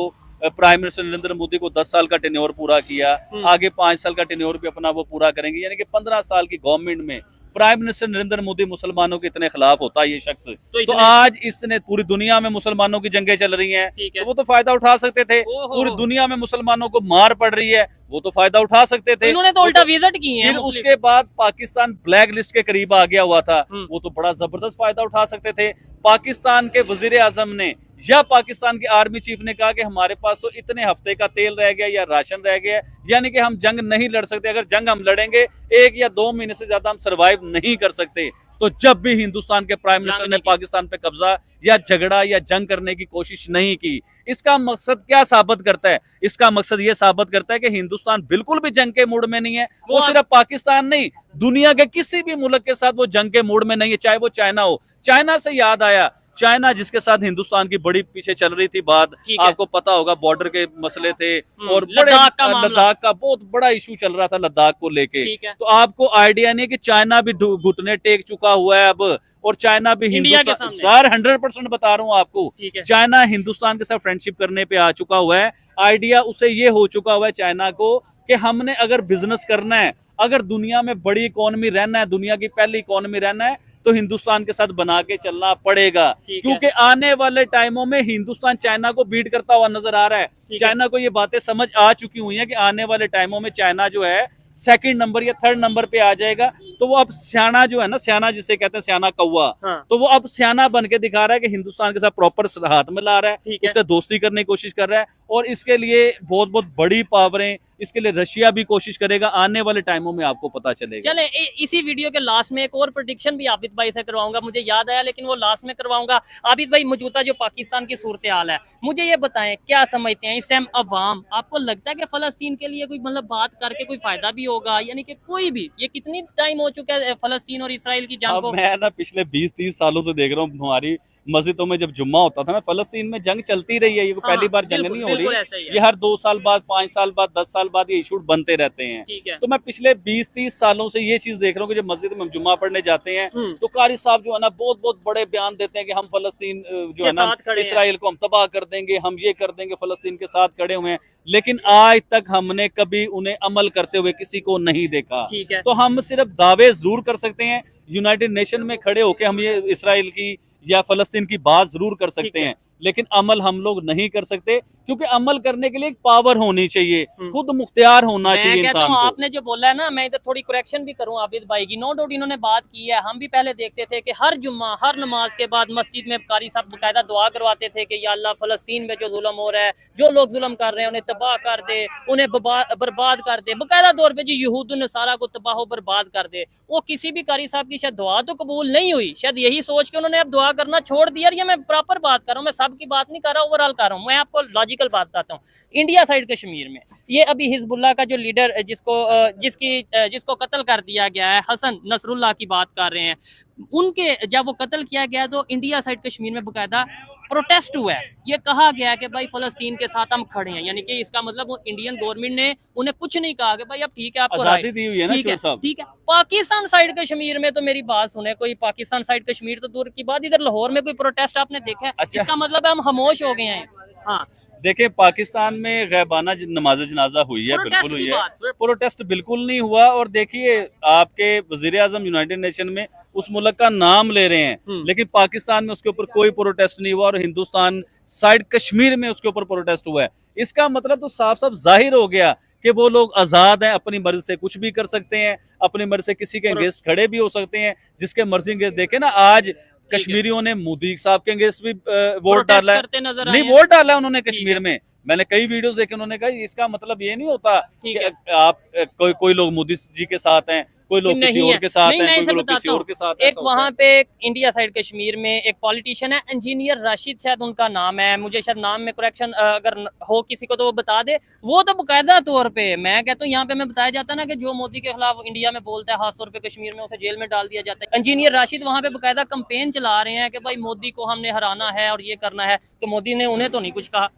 प्राइम मिनिस्टर नरेंद्र मोदी को 10 साल का टेन्योर पूरा किया, आगे 5 साल का टेन्योर भी अपना वो पूरा करेंगे, यानी कि 15 साल की गवर्नमेंट में प्राइम मिनिस्टर नरेंद्र मोदी मुसलमानों के इतने खिलाफ होता है ये शख्स, तो आज इसने पूरी दुनिया में मुसलमानों की जंगें चल रही हैं, तो वो तो फायदा उठा सकते थे। पूरी दुनिया में मुसलमानों को मार पड़ रही है, वो तो फायदा उठा सकते थे। इन्होंने तो उल्टा विजिट किए हैं। फिर उसके बाद पाकिस्तान ब्लैक लिस्ट के करीब आ गया हुआ था, वो तो बड़ा जबरदस्त फायदा उठा सकते थे। पाकिस्तान के वजीर आजम ने या पाकिस्तान के आर्मी चीफ ने कहा कि हमारे पास तो इतने हफ्ते का तेल रह गया या राशन रह गया, यानी कि हम जंग नहीं लड़ सकते, अगर जंग हम लड़ेंगे 1 या 2 महीने से ज्यादा हम सरवाइव नहीं कर सकते। तो जब भी हिंदुस्तान के प्राइम मिनिस्टर ने पाकिस्तान पे कब्जा या झगड़ा या जंग करने की कोशिश नहीं की, इसका मकसद क्या साबित करता है? इसका मकसद ये साबित करता है कि हिंदुस्तान बिल्कुल भी जंग के मूड में नहीं है। वो सिर्फ पाकिस्तान नहीं, दुनिया के किसी भी मुल्क के साथ वो जंग के मूड में नहीं है, चाहे वो चाइना हो। चाइना से याद आया, चाइना जिसके साथ हिंदुस्तान की बड़ी पीछे चल रही थी बात, आपको पता होगा बॉर्डर के मसले थे और लद्दाख का बहुत बड़ा इशू चल रहा था लद्दाख को लेके। तो आपको आइडिया नहीं कि चाइना भी घुटने टेक चुका हुआ है अब, और चाइना भी हिंदुस्तान, सर 100% बता रहा हूँ आपको, चाइना हिंदुस्तान के साथ फ्रेंडशिप करने पे आ चुका हुआ है। आइडिया उसे ये हो चुका हुआ है चाइना को कि हमने अगर बिजनेस करना है, अगर दुनिया में बड़ी इकोनॉमी रहना है, दुनिया की पहली इकोनॉमी रहना है, तो हिंदुस्तान के साथ बना के चलना पड़ेगा, क्योंकि आने वाले टाइमों में हिंदुस्तान चाइना को बीट करता हुआ नजर आ रहा है। चाइना को ये बातें समझ आ चुकी हुई हैं कि आने वाले टाइमों में चाइना जो है 2nd नंबर या 3rd नंबर पे आ जाएगा। तो वो अब सियाना जो है ना, सियाना जिसे कहते हैं सियाना कौवा, तो वो अब सियाना बन के दिखा रहा है कि हिंदुस्तान के साथ प्रॉपर हाथ में ला रहा है, उसका दोस्ती करने की कोशिश कर रहा है, और इसके लिए बहुत बहुत बड़ी पावरें, इसके लिए रशिया भी कोशिश करेगा। आने वाले टाइमों में आपको पता चलेगा। चले इसी वीडियो के लास्ट में एक और प्रेडिक्शन भी आबिद भाई से करवाऊंगा, मुझे याद आया लेकिन वो लास्ट में करवाऊंगा। आबिद भाई, मौजूदा जो पाकिस्तान की सूरत हाल है, मुझे ये बताएं क्या समझते हैं इस टाइम अवाम, आपको लगता है कि फलस्तीन के लिए कोई मतलब बात करके कोई फायदा भी होगा, यानी कि कोई भी, ये कितनी टाइम हो चुका है फलस्तीन और इसराइल की जंग को? मैं ना पिछले 20-30 सालों से देख रहा हूँ हमारी मस्जिदों में जब जुम्मा होता था ना, फलस्तीन में जंग चलती रही है, ये पहली बार जंग नहीं हो बिल्कुल ऐसा ही रही, है। ये हर 2 साल बाद, 5 साल बाद, 10 साल बाद ये इशूज बनते रहते हैं। ठीक है। तो मैं पिछले 20-30 सालों से ये चीज देख रहा हूँ कि जब मस्जिद में जुम्मा पढ़ने जाते हैं तो कारी साहब जो है ना बहुत बहुत बड़े बयान देते हैं कि हम फलस्तीन जो है ना इसराइल को हम तबाह कर देंगे, हम ये कर देंगे, फलस्तीन के साथ खड़े हुए हैं, लेकिन आज तक हमने कभी उन्हें अमल करते हुए किसी को नहीं देखा। ठीक है। तो हम सिर्फ दावे जरूर कर सकते हैं, यूनाइटेड नेशन में खड़े होकर हम ये इसराइल की या फलस्तीन की बात जरूर कर सकते हैं, लेकिन अमल हम लोग नहीं कर सकते, क्योंकि अमल करने के लिए एक पावर होनी चाहिए, खुद मुख्तियार होना चाहिए इंसान को। आपने जो बोला है ना, मैं इधर थोड़ी करेक्शन भी करूं आबिद भाई की, नो डाउट इन्होंने बात की है। हम भी पहले देखते थे कि हर जुम्मा, हर नमाज के बाद मस्जिद में कारी साहब बकायदा दुआ करवाते थे कि या अल्लाह फलस्तीन में जो जुल्म हो रहा है, जो लोग जुल्म कर रहे हैं उन्हें तबाह कर दे, उन्हें बर्बाद कर दे, बकायदा तौर पर जी यहूद नसारा को तबाह बर्बाद कर दे। वो किसी भी कारी साहब की शायद दुआ तो कबूल नहीं हुई, शायद यही सोच के उन्होंने अब दुआ करना छोड़ दिया। ये मैं प्रॉपर बात कर रहा हूँ, मैं सब की बात नहीं कर रहा, ओवरऑल कर रहा हूँ, मैं आपको लॉजिकल बात बताता हूँ। इंडिया साइड कश्मीर में ये अभी हिजबुल्लाह का जो लीडर जिसको कत्ल कर दिया गया है, हसन नसरुल्लाह की बात कर रहे हैं, उनके जब वो कत्ल किया गया तो इंडिया साइड कश्मीर में बकायदा प्रोटेस्ट हुआ है। ये कहा गया कि भाई फलस्तीन के साथ हम खड़े हैं, यानी कि इसका मतलब वो इंडियन गवर्नमेंट ने उन्हें कुछ नहीं कहा कि भाई अब ठीक है, आपको आजादी दी हुई है ना, ठीक है। पाकिस्तान साइड कश्मीर में तो मेरी बात सुने, कोई पाकिस्तान साइड कश्मीर तो दूर की बात, इधर लाहौर में कोई प्रोटेस्ट आपने देखा है? अच्छा। इसका मतलब है हम खामोश हो गए हैं। हाँ, देखिए पाकिस्तान में गैबाना नमाज जनाजा हुई है, बिल्कुल हुई है, प्रोटेस्ट बिल्कुल नहीं हुआ। और देखिए आपके वजीर आजम यूनाइटेड नेशन में उस मुल्क का नाम ले रहे हैं, लेकिन पाकिस्तान में उसके ऊपर कोई प्रोटेस्ट नहीं हुआ, और हिंदुस्तान साइड कश्मीर में उसके ऊपर प्रोटेस्ट हुआ है। इसका मतलब तो साफ साफ जाहिर हो गया कि वो लोग आजाद हैं, अपनी मर्जी से कुछ भी कर सकते हैं, अपनी मर्जी से किसी के अगेंस्ट खड़े भी हो सकते हैं, जिसके मर्जी के। देखे ना आज कश्मीरियों ने मोदी साहब के अगेंस्ट भी वोट डाला है, नहीं वोट डाला उन्होंने कश्मीर में। मैंने कई वीडियोस देखे, उन्होंने कहा इसका मतलब ये नहीं होता कि आप कोई लोग मोदी जी के साथ हैं, कोई लोग किसी और के साथ हैं, कोई लोग किसी और के साथ हैं। एक वहाँ पे इंडिया साइड कश्मीर में एक पॉलिटिशियन है, इंजीनियर राशिद शायद उनका नाम है, मुझे शायद नाम में करेक्शन अगर हो किसी को तो वो बता दे। वो तो बाकायदा तौर पे, मैं कहता हूँ यहाँ पे मैं बताया जाता है ना कि जो मोदी के खिलाफ इंडिया में बोलता है, खासतौर पे कश्मीर में उसे जेल में डाल दिया जाता है। इंजीनियर राशिद वहाँ पे बाकायदा कंपेन चला रहे हैं कि भाई मोदी को हमने हराना है और ये करना है, तो मोदी ने उन्हें तो नहीं कुछ कहा।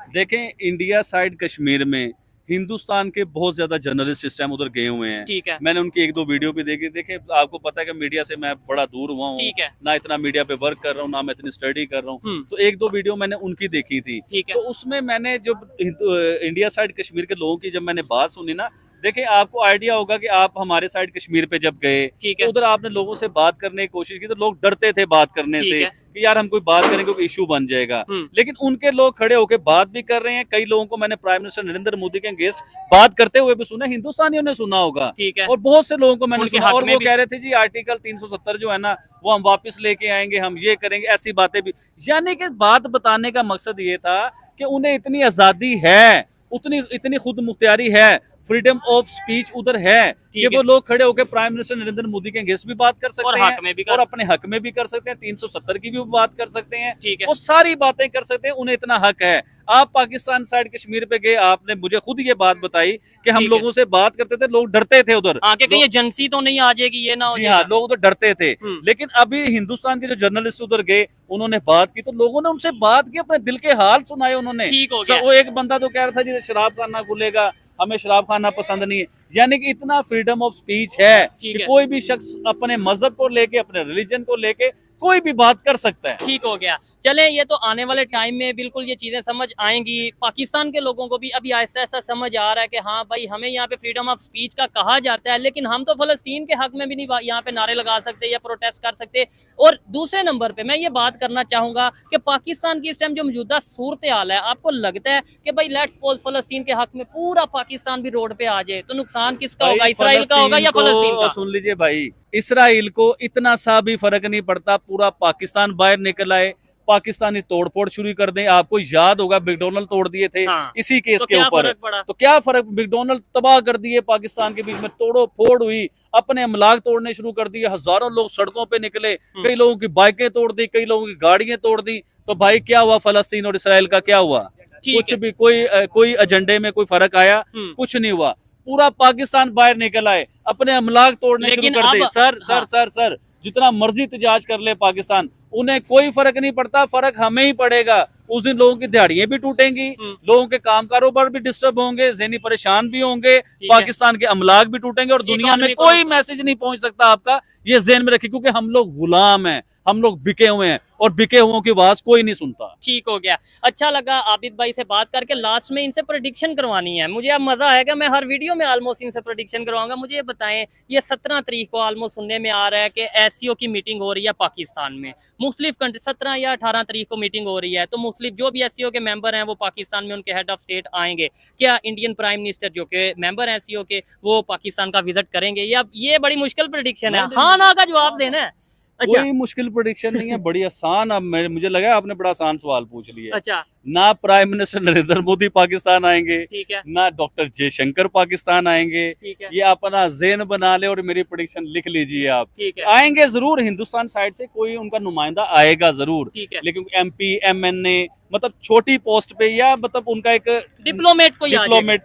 देखें इंडिया साइड कश्मीर में हिंदुस्तान के बहुत ज्यादा जर्नलिस्ट इस टाइम उधर गए हुए हैं, ठीक है। मैंने उनकी 1-2 वीडियो भी देखी। देखे आपको पता है कि मीडिया से मैं बड़ा दूर हुआ हूँ, ना इतना मीडिया पे वर्क कर रहा हूँ, ना मैं इतनी स्टडी कर रहा हूँ, तो 1-2 वीडियो मैंने उनकी देखी थी। तो उसमें मैंने जब इंडिया साइड कश्मीर के लोगों की जब मैंने बात सुनी ना, देखिए आपको आइडिया होगा कि आप हमारे साइड कश्मीर पे जब गए तो उधर आपने लोगों से बात करने की कोशिश की, तो लोग डरते थे बात करने से कि यार हम कोई बात करेंगे कोई इशू बन जाएगा, लेकिन उनके लोग खड़े होकर बात भी कर रहे हैं। कई लोगों को मैंने प्राइम मिनिस्टर नरेंद्र मोदी के अगेंस्ट बात करते हुए भी सुना, हिंदुस्तानियों ने सुना होगा, और बहुत से लोगों को मैंने सुना, और वो कह रहे थे जी आर्टिकल 370 जो है ना वो हम वापस लेके आएंगे, हम ये करेंगे, ऐसी बातें भी। यानी कि बात बताने का मकसद ये था कि उन्हें इतनी आजादी है, इतनी खुद मुख्तियारी है, फ्रीडम ऑफ स्पीच उधर है कि वो लोग खड़े होकर प्राइम मिनिस्टर नरेंद्र मोदी के अगेंस्ट भी बात कर सकते हैं और अपने हक में भी कर सकते हैं, 370 की भी बात कर सकते हैं, वो सारी बातें कर सकते हैं, उन्हें इतना हक है। आप पाकिस्तान साइड कश्मीर पे गए, आपने मुझे खुद ये बात बताई कि हम लोगों से बात करते थे, लोग डरते थे उधर कहीं एजेंसी तो नहीं आ जाएगी, ये ना हो। जी हाँ, लोग उधर डरते थे, लेकिन अभी हिंदुस्तान के जो जर्नलिस्ट उधर गए उन्होंने बात की, तो लोगों ने उनसे बात की, अपने दिल के हाल सुनाए उन्होंने। वो एक बंदा तो कह रहा था जी शराब खाना खुलेगा, हमें शराब खाना पसंद नहीं है। यानी कि इतना फ्रीडम ऑफ स्पीच है कि कोई भी शख्स अपने मजहब को लेके, अपने रिलीजन को लेके कोई भी बात कर सकता है। ठीक हो गया। चले ये तो आने वाले टाइम में बिल्कुल ये चीजें समझ आएंगी, पाकिस्तान के लोगों को भी अभी ऐसा ऐसा समझ आ रहा है कि हाँ भाई हमें यहाँ पे फ्रीडम ऑफ स्पीच का कहा जाता है, लेकिन हम तो फलस्तीन के हक में भी नहीं यहाँ पे नारे लगा सकते या प्रोटेस्ट कर सकते। और दूसरे नंबर पे मैं ये बात करना चाहूंगा कि पाकिस्तान की इस टाइम जो मौजूदा सूरत हाल है, आपको लगता है कि भाई लेट्स सपोज फलस्तीन के हक में पूरा पाकिस्तान भी रोड पे आ जाए तो नुकसान किसका होगा, इसराइल का होगा या फलस्तीन का? सुन लीजिए भाई, इसराइल को इतना सा भी फर्क नहीं पड़ता, पूरा पाकिस्तान बाहर निकल आए, पाकिस्तानी तोड़फोड़ शुरू कर दें। आपको याद होगा मैकडॉनल्ड तोड़ दिए थे इसी केस के ऊपर, तो क्या फर्क, मैकडॉनल्ड तबाह कर दिए, पाकिस्तान के बीच में तोड़ो फोड़ हुई, अपने अमलाक तोड़ने शुरू कर दिए, हजारों लोग सड़कों पे निकले, कई लोगों की बाइकें तोड़ दी, कई लोगों की गाड़ियां तोड़ दी। तो भाई क्या हुआ, फलस्तीन और इसराइल का क्या हुआ? कुछ भी, कोई एजेंडे में कोई फर्क आया? कुछ नहीं हुआ। पूरा पाकिस्तान बाहर निकल आए, अपने अमलाक तोड़ने शुरू कर दिए। सर जितना मर्जी एहतजाज कर ले पाकिस्तान, उन्हें कोई फर्क नहीं पड़ता, फर्क हमें ही पड़ेगा। उस दिन लोगों की दिहाड़ियां भी टूटेंगी, लोगों के काम कारोबार भी डिस्टर्ब होंगे, ज़हनी परेशान भी होंगे, पाकिस्तान के अमलाक भी टूटेंगे और दुनिया में कोई मैसेज नहीं पहुंच सकता आपका। ये ज़हन में रखिए, क्योंकि हम लोग गुलाम हैं, हम लोग बिके हुए हैं और बिके हुओं की आवाज कोई नहीं सुनता। ठीक हो गया, अच्छा लगा आबिद भाई से बात करके। लास्ट में इनसे प्रेडिक्शन करवानी है मुझे, अब मजा आएगा, मैं हर वीडियो में ऑलमोस्ट इनसे प्रेडिक्शन करवाऊंगा। मुझे ये बताएं, ये 17 तारीख को ऑलमोस्ट सुनने में आ रहा है कि एससीओ की मीटिंग हो रही है पाकिस्तान में, मुख्तलिफ कंट्री, 17 या 18 तारीख को मीटिंग हो रही है, तो मुख्तलिफ जो भी एससीओ के मेंबर हैं वो पाकिस्तान में उनके हेड ऑफ स्टेट आएंगे। क्या इंडियन प्राइम मिनिस्टर जो कि मेंबर हैं एससीओ के वो पाकिस्तान का विजिट करेंगे? या ये बड़ी मुश्किल प्रेडिक्शन है, हाँ ना का जवाब देना है। अच्छा, कोई मुश्किल प्रेडिक्शन नहीं है, बड़ी आसान। अब मुझे लगा आपने बड़ा आसान सवाल पूछ लिया। अच्छा, ना प्राइम मिनिस्टर नरेंद्र मोदी पाकिस्तान आएंगे, ठीक है, ना डॉक्टर जयशंकर पाकिस्तान आएंगे। ठीक है, ये अपना ज़हन बना ले और मेरी प्रेडिक्शन लिख लीजिए आप। ठीक है, आएंगे जरूर, हिंदुस्तान साइड से कोई उनका नुमाइंदा आएगा जरूर, ठीक है, लेकिन MP MNA मतलब छोटी पोस्ट पे या मतलब उनका एक डिप्लोमेट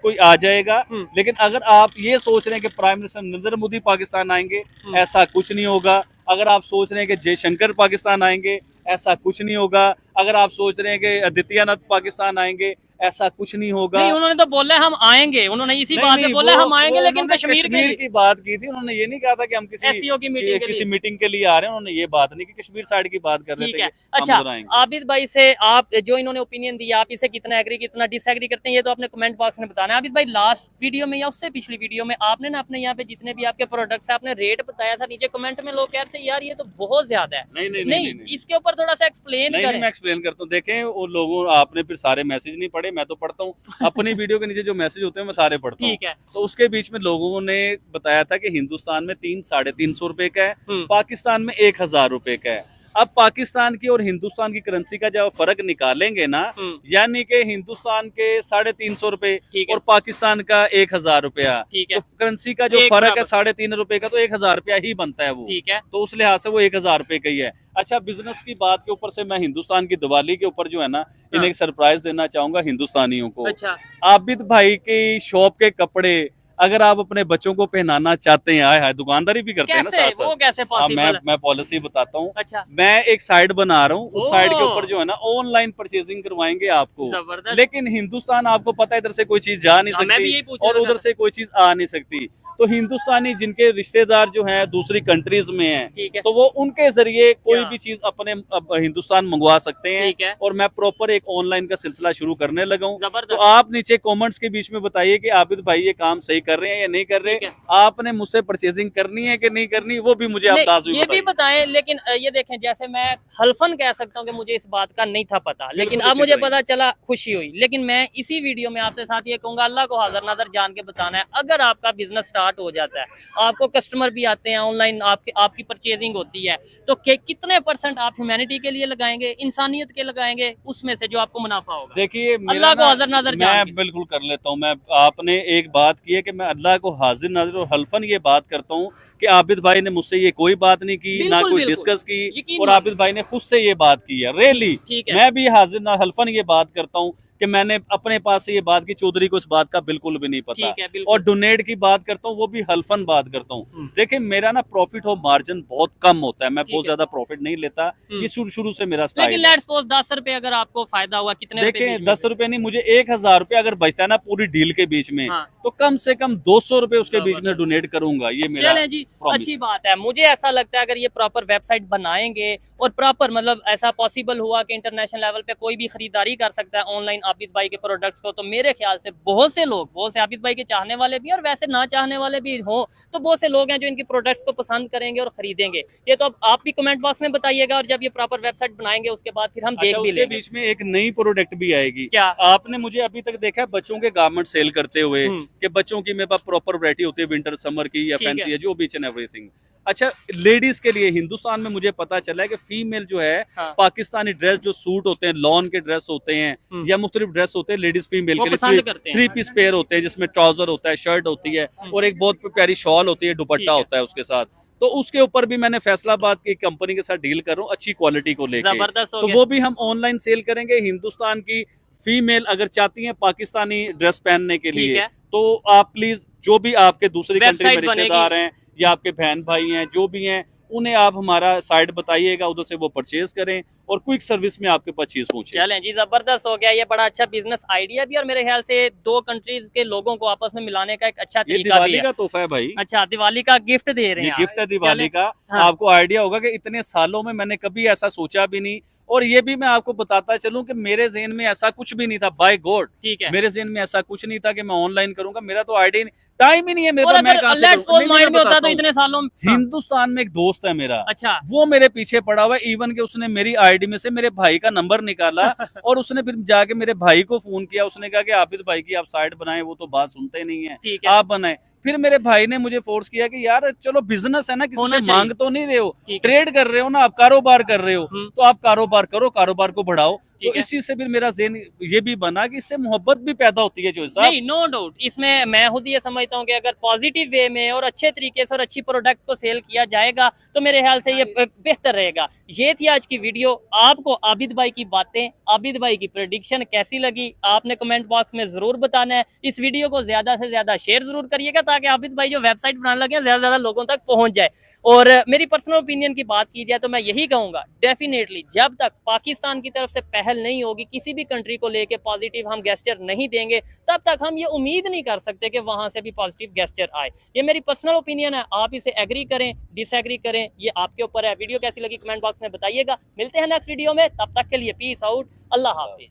कोई आ जाएगा। हम्म। लेकिन अगर आप ये सोच रहे हैं कि प्राइम मिनिस्टर नरेंद्र मोदी पाकिस्तान आएंगे, ऐसा कुछ नहीं होगा। अगर आप सोच रहे हैं कि जयशंकर पाकिस्तान आएंगे, ऐसा कुछ नहीं होगा। अगर आप सोच रहे हैं कि आदित्यनाथ पाकिस्तान आएंगे, ऐसा कुछ नहीं होगा। नहीं, उन्होंने तो बोला है हम आएंगे, उन्होंने इसी बात पे बोला हम आएंगे, लेकिन कश्मीर की बात की थी। उन्होंने ये नहीं कहा था कि हम एससीओ की किसी मीटिंग के लिए आ रहे हैं। उन्होंने ये बात नहीं कि कश्मीर साइड की बात कर रहे थे। अच्छा, आबिद भाई से आप जो इन्होंने ओपिनियन दिया, आप इसे कितना एग्री कितना डिसएग्री करते हैं, ये तो आपने कमेंट बॉक्स में बताना है। आबिद भाई, लास्ट वीडियो में या उससे पिछली वीडियो में आपने ना अपने यहाँ पे जितने भी आपके प्रोडक्ट्स है आपने रेट बताया था, नीचे कमेंट में लोग कहते हैं यार ये तो बहुत ज्यादा है। नहीं, इसके ऊपर थोड़ा सा एक्सप्लेन करें। मैं एक्सप्लेन करता हूँ। देखें, वो लोगों आपने फिर सारे मैसेज नहीं पढ़े, मैं तो पढ़ता हूँ। अपनी वीडियो के नीचे जो मैसेज होते हैं मैं सारे पढ़ता हूँ। तो उसके बीच में लोगों ने बताया था कि हिंदुस्तान में 300-350 रुपए का है, पाकिस्तान में 1000 रुपए का है। अब पाकिस्तान की और हिंदुस्तान की करेंसी का जब फर्क निकालेंगे ना, यानी कि हिंदुस्तान के 350 रुपए और पाकिस्तान का 1000 रुपया, तो करेंसी का जो फर्क है 3.5 रुपए का, तो 1000 रुपया ही बनता है वो। तो उस लिहाज से वो 1000 रुपए का ही है। अच्छा, बिजनेस की बात के ऊपर से मैं हिंदुस्तान की दिवाली के ऊपर जो है ना, इन्हें एक सरप्राइज देना चाहूंगा हिंदुस्तानियों को। अच्छा, आबिद भाई की शॉप के कपड़े अगर आप अपने बच्चों को पहनाना चाहते हैं, आए दुकानदारी भी करते हैं ना साथ साथ, वो कैसे पॉसिबल? मैं पॉलिसी बताता हूँ। अच्छा, मैं एक साइट बना रहा हूँ, उस साइट के ऊपर जो है ना ऑनलाइन परचेजिंग करवाएंगे आपको। लेकिन हिंदुस्तान आपको पता है इधर से कोई चीज जा नहीं सकती और उधर से कोई चीज आ नहीं सकती। तो हिंदुस्तानी जिनके रिश्तेदार जो हैं दूसरी कंट्रीज में हैं, तो वो उनके जरिए कोई भी चीज अपने हिंदुस्तान मंगवा सकते हैं। और मैं प्रॉपर एक ऑनलाइन का सिलसिला शुरू करने लगा हूँ। तो आप नीचे कमेंट्स के बीच में बताइए कि आबिद भाई ये काम सही कर रहे हैं या नहीं कर रहे। आपने मुझसे परचेजिंग करनी है कि नहीं करनी, वो भी मुझे आप लाज़मी ये भी बताएं। लेकिन ये देखें, जैसे मैं हल्फन कह सकता हूँ कि मुझे इस बात का नहीं था पता, लेकिन अब मुझे पता चला, खुशी हुई। लेकिन मैं इसी वीडियो में आपसे साथ ये कहूंगा, अल्लाह को हाजिर नाज़र जान के बताना है। अगर आपका बिजनेस स्टार्ट हो जाता है, आपको कस्टमर भी आते हैं ऑनलाइन, आपकी परचेजिंग होती है, तो कितने % आप ह्यूमैनिटी के लिए लगाएंगे, इंसानियत के लगाएंगे, उसमें से जो आपको मुनाफा होगा? देखिए, अल्लाह को हाजिर नाज़र मैं बिल्कुल कर लेता हूँ। मैं आपने एक बात की है कि मैं अल्लाह को हाजिर नाज़र और हल्फन ये बात करता हूँ कि आबिद भाई ने मुझसे ये कोई बात नहीं की, ना कोई डिस्कस की, और आबिद भाई ने खुद से ये बात की है। रियली मैं भी हाजिर ना हल्फन ये बात करता हूँ कि मैंने अपने पास से ये बात की, चौधरी को इस बात का बिल्कुल भी नहीं पता। और डोनेट की बात करता हूँ, वो भी हल्फन बात करता हूँ। देखिए, मेरा ना प्रॉफिट और मार्जिन बहुत कम होता है, मैं बहुत ज्यादा प्रॉफिट नहीं लेता। ये शुरू से मेरा स्टाइल है। लेट्स सपोज 10 रुपए अगर आपको फायदा हुआ, कितने? देखिए, 10 रुपए नहीं, मुझे 1000 रुपए अगर बचता है ना पूरी डील के बीच में, तो कम से कम 200 रुपए उसके बीच में डोनेट करूंगा। ये मेरा जी, अच्छी बात है। मुझे ऐसा लगता है अगर ये प्रॉपर वेबसाइट बनाएंगे और प्रॉपर मतलब ऐसा पॉसिबल हुआ कि इंटरनेशनल लेवल पे कोई भी खरीदारी कर सकता है ऑनलाइन आबिद भाई के प्रोडक्ट्स को, तो मेरे ख्याल से बहुत से लोग, बहुत से आबिद भाई के चाहने वाले भी और वैसे ना चाहने वाले भी हो, तो बहुत से लोग हैं जो इनकी प्रोडक्ट्स को पसंद करेंगे और खरीदेंगे। ये तो अब आप भी कमेंट बॉक्स में बताइएगा, और जब ये प्रॉपर वेबसाइट बनाएंगे उसके बाद फिर हम देख भी लेंगे। बीच में एक नई प्रोडक्ट भी आएगी। क्या आपने मुझे अभी तक देखा है बच्चों के गारमेंट सेल करते हुए कि बच्चों की मेरे पास प्रॉपर वैरायटी होती है, विंटर समर की या फैंसी है, जो बीच एंड एवरीथिंग। अच्छा, लेडीज के लिए हिंदुस्तान में मुझे पता चला है कि फीमेल जो है पाकिस्तानी ड्रेस, जो सूट होते हैं, लॉन के ड्रेस होते हैं या मुख्तलिफ ड्रेस होते हैं लेडीज फीमेल के लिए, 3 पीस पेयर होते हैं जिसमें ट्राउजर होता है, शर्ट होती है और एक बहुत प्यारी शॉल होती है, दुपट्टा होता है उसके साथ। तो उसके ऊपर भी मैंने फैसलाबाद की कंपनी के साथ डील कर रहा हूँ, अच्छी क्वालिटी को लेकर। तो वो भी हम ऑनलाइन सेल करेंगे। हिंदुस्तान की फीमेल अगर चाहती है पाकिस्तानी ड्रेस पहनने के लिए, तो आप प्लीज जो भी आपके दूसरी कंट्री में रिश्तेदार हैं या आपके बहन भाई हैं, जो भी हैं, उन्हें आप हमारा साइट बताइएगा, उधर से वो परचेज करें और क्विक सर्विस में आपके पास चीज पहुंचे। चलें जी, जबरदस्त हो गया, ये बड़ा अच्छा बिजनेस आइडिया भी, और मेरे ख्याल से दो कंट्रीज के लोगों को आपस में मिलाने का एक अच्छा ये तरीका भी दिवाली है। का तोहफा है भाई, अच्छा, दिवाली का गिफ्ट दे रहे ये हैं गिफ्ट है आप। दिवाली चलें, का। हाँ। आपको आइडिया होगा कि इतने सालों में मैंने कभी ऐसा सोचा भी नहीं, और ये भी मैं आपको बताता चलूं कि मेरे ज़हन में ऐसा कुछ भी नहीं था, बाय गॉड ठीक है। मेरे ज़हन में ऐसा कुछ नहीं था कि मैं ऑनलाइन करूंगा, मेरा तो आइडिया नहीं, टाइम ही नहीं है मेरे और पास, मैं अगर कहां से लेट्स करूं? सपोज नहीं, माइंड मैं में होता बताता तो हूं। इतने सालों में, हाँ। हिंदुस्तान में एक दोस्त है मेरा, अच्छा, वो मेरे पीछे पड़ा हुआ है, इवन के उसने मेरी आईडी में से मेरे भाई का नंबर निकाला और उसने फिर जाके मेरे भाई को फोन किया, उसने कहा कि आबिद भाई की आप साइट बनाएं, वो तो बात सुनते नहीं है, ठीक है, आप बनाएं। फिर मेरे भाई ने मुझे फोर्स किया कि यार चलो बिजनेस है ना, किसी होना से चाहिए। मांग तो नहीं रहे हो, ठीक है। ट्रेड कर रहे हो ना, आप कारोबार कर रहे हो, तो आप कारोबार करो, कारोबार को बढ़ाओ। ठीक तो है। इसी से फिर मेरा ज़हन ये भी बना कि इससे मोहब्बत भी पैदा होती है जो साहब। नहीं, नो डाउट, इसमें मैं खुद ये समझता हूँ कि अगर पॉजिटिव वे में और अच्छे तरीके से और अच्छी प्रोडक्ट को सेल किया जाएगा तो मेरे ख्याल से ये बेहतर रहेगा। ये थी आज की वीडियो। आपको आबिद भाई की बातें, आबिद भाई की प्रेडिक्शन कैसी लगी, आपने कमेंट बॉक्स में जरूर बताना है। इस वीडियो को ज्यादा से ज्यादा शेयर जरूर करिएगा ताकि आबिद भाई जो वेबसाइट बनाने लगे ज्यादा से ज्यादा लोगों तक पहुंच जाए। और मेरी पर्सनल ओपिनियन की बात की जाए तो मैं यही कहूंगा, डेफिनेटली जब तक पाकिस्तान की तरफ से पहल नहीं होगी, किसी भी कंट्री को लेके पॉजिटिव हम गेस्टर नहीं देंगे, तब तक हम ये उम्मीद नहीं कर सकते कि वहां से भी पॉजिटिव गेस्टर आए। ये मेरी पर्सनल ओपिनियन है, आप इसे एग्री करें, डिसएग्री करें, ये आपके ऊपर है। वीडियो कैसी लगी कमेंट बॉक्स में बताइएगा। मिलते हैं नेक्स्ट वीडियो में, तब तक के लिए पीस आउट, अल्लाह हाफिज।